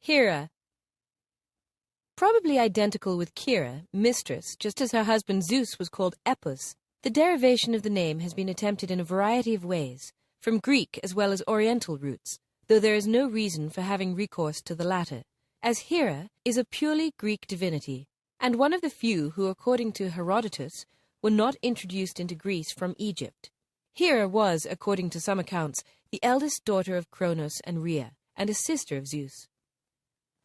Hera. Probably identical with Kira, mistress, just as her husband Zeus was called Epos, the derivation of the name has been attempted in a variety of ways, from Greek as well as Oriental roots, though there is no reason for having recourse to the latter, as Hera is a purely Greek divinity, and one of the few who, according to Herodotus, were not introduced into Greece from Egypt. Hera was, according to some accounts, the eldest daughter of Cronos and Rhea, and a sister of Zeus.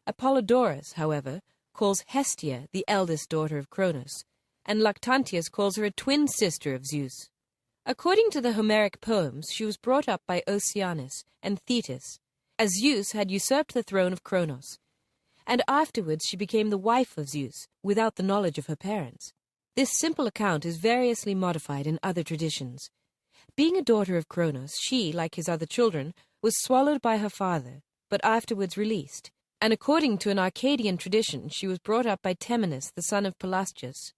Apollodorus, however, calls Hestia the eldest daughter of Cronos, and Lactantius calls her a twin sister of Zeus. According to the Homeric poems, she was brought up by Oceanus and Thetis, as Zeus had usurped the throne of Cronos, and afterwards she became the wife of Zeus, without the knowledge of her parents. This simple account is variously modified in other traditions. Being a daughter of Cronos, she, like his other children, was swallowed by her father, but afterwards released, and according to an Arcadian tradition, she was brought up by Temenus, the son of Pelasgius.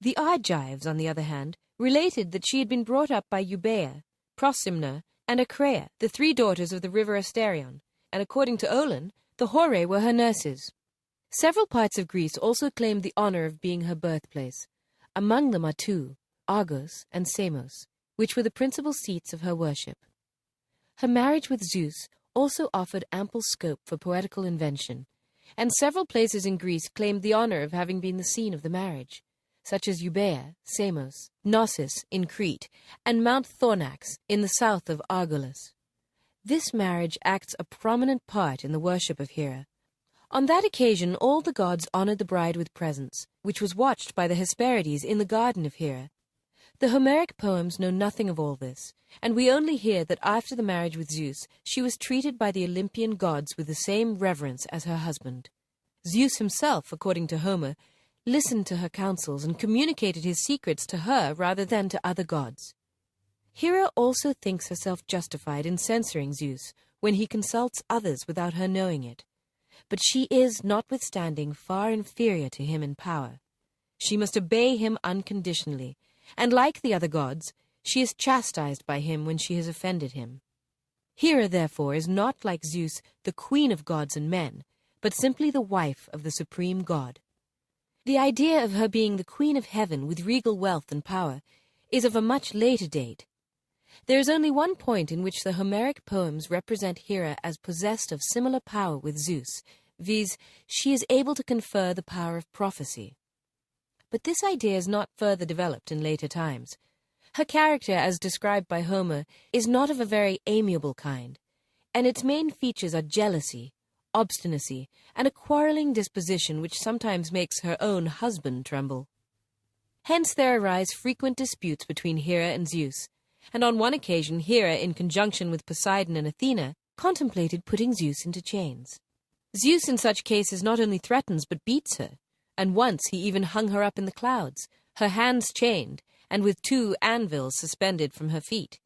The Argives, on the other hand, related that she had been brought up by Euboea, Prosimna, and Acrea, the three daughters of the river Asterion, and according to Olin, the Horae were her nurses. Several parts of Greece also claimed the honor of being her birthplace. Among them are two, Argos and Samos, which were the principal seats of her worship. Her marriage with Zeus also offered ample scope for poetical invention, and several places in Greece claimed the honor of having been the scene of the marriage, such as Euboea, Samos, Knossos in Crete, and Mount Thornax in the south of Argolis. This marriage acts a prominent part in the worship of Hera. On that occasion all the gods honored the bride with presents, which was watched by the Hesperides in the garden of Hera. The Homeric poems know nothing of all this, and we only hear that after the marriage with Zeus, she was treated by the Olympian gods with the same reverence as her husband. Zeus himself, according to Homer, listened to her counsels and communicated his secrets to her rather than to other gods. Hera also thinks herself justified in censoring Zeus when he consults others without her knowing it, but she is, notwithstanding, far inferior to him in power. She must obey him unconditionally, and like the other gods, she is chastised by him when she has offended him. Hera, therefore, is not like Zeus, the queen of gods and men, but simply the wife of the supreme god. The idea of her being the queen of heaven with regal wealth and power is of a much later date. There is only one point in which the Homeric poems represent Hera as possessed of similar power with Zeus, viz., she is able to confer the power of prophecy. But this idea is not further developed in later times. Her character, as described by Homer, is not of a very amiable kind, and its main features are jealousy, obstinacy, and a quarreling disposition which sometimes makes her own husband tremble. Hence there arise frequent disputes between Hera and Zeus, and on one occasion Hera, in conjunction with Poseidon and Athena, contemplated putting Zeus into chains. Zeus in such cases not only threatens but beats her, and once he even hung her up in the clouds, her hands chained, and with 2 anvils suspended from her feet.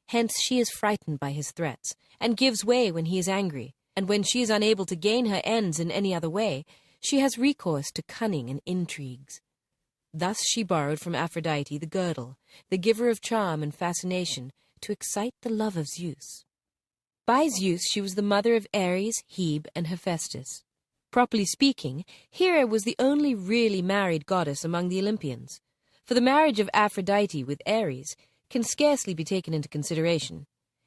Hence she is frightened by his threats, and gives way when he is angry, and when she is unable to gain her ends in any other way, she has recourse to cunning and intrigues. Thus she borrowed from Aphrodite the girdle, the giver of charm and fascination, to excite the love of Zeus. By Zeus she was the mother of Ares, Hebe, and Hephaestus. Properly speaking, Hera was the only really married goddess among the Olympians, for the marriage of Aphrodite with Ares can scarcely be taken into consideration,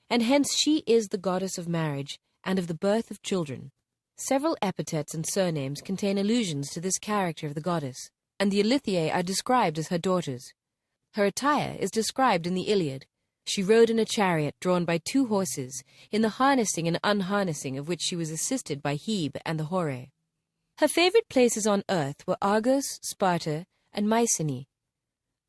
and hence she is the goddess of marriage and of the birth of children. Several epithets and surnames contain allusions to this character of the goddess, and the Ilithiae are described as her daughters. Her attire is described in the Iliad. She rode in a chariot drawn by 2 horses, in the harnessing and unharnessing of which she was assisted by Hebe and the Horae. Her favorite places on earth were Argos, Sparta, and Mycenae.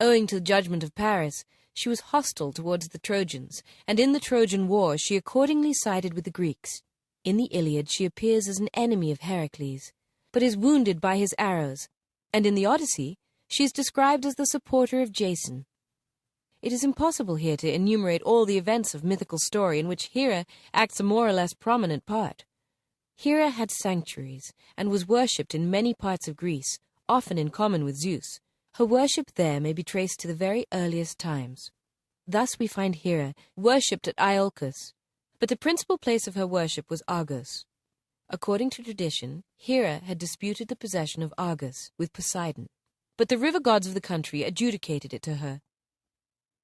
Owing to the judgment of Paris, she was hostile towards the Trojans, and in the Trojan War she accordingly sided with the Greeks. In the Iliad she appears as an enemy of Heracles, but is wounded by his arrows, and in the Odyssey she is described as the supporter of Jason. It is impossible here to enumerate all the events of mythical story in which Hera acts a more or less prominent part. Hera had sanctuaries, and was worshipped in many parts of Greece, often in common with Zeus. Her worship there may be traced to the very earliest times. Thus we find Hera worshipped at Iolcus, but the principal place of her worship was Argos. According to tradition, Hera had disputed the possession of Argos with Poseidon, but the river gods of the country adjudicated it to her.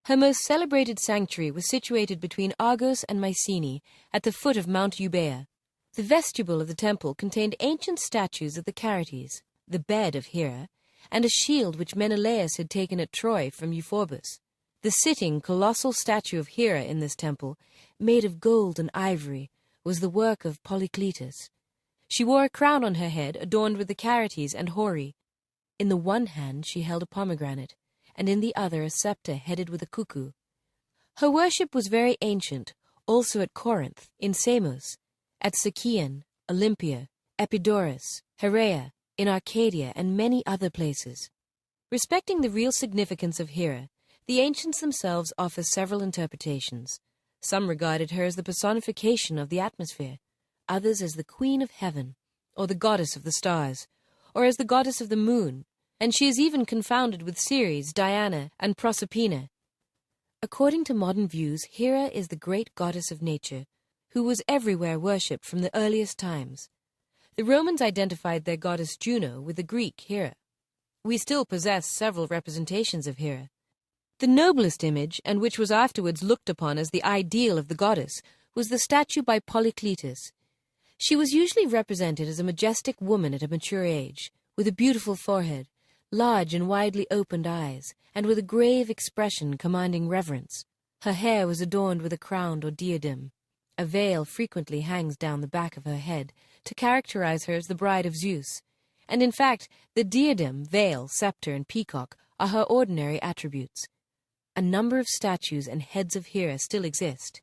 Her most celebrated sanctuary was situated between Argos and Mycenae at the foot of Mount Euboea. The vestibule of the temple contained ancient statues of the Charites, the bed of Hera, and a shield which Menelaus had taken at Troy from Euphorbus. The sitting, colossal statue of Hera in this temple, made of gold and ivory, was the work of Polycletus. She wore a crown on her head adorned with the Charites and Horii. In the one hand she held a pomegranate, and in the other a scepter headed with a cuckoo. Her worship was very ancient, also at Corinth, in Samos, at Sicyon, Olympia, Epidaurus, Hera, in Arcadia, and many other places. Respecting the real significance of Hera, the ancients themselves offer several interpretations. Some regarded her as the personification of the atmosphere, others as the queen of heaven, or the goddess of the stars, or as the goddess of the moon, and she is even confounded with Ceres, Diana, and Proserpina. According to modern views, Hera is the great goddess of nature, who was everywhere worshipped from the earliest times. The Romans identified their goddess Juno with the Greek Hera. We still possess several representations of Hera. The noblest image, and which was afterwards looked upon as the ideal of the goddess, was the statue by Polycletus. She was usually represented as a majestic woman at a mature age, with a beautiful forehead, large and widely opened eyes, and with a grave expression commanding reverence. Her hair was adorned with a crown or diadem. A veil frequently hangs down the back of her head to characterize her as the bride of Zeus, and in fact, the diadem, veil, scepter, and peacock are her ordinary attributes. A number of statues and heads of Hera still exist.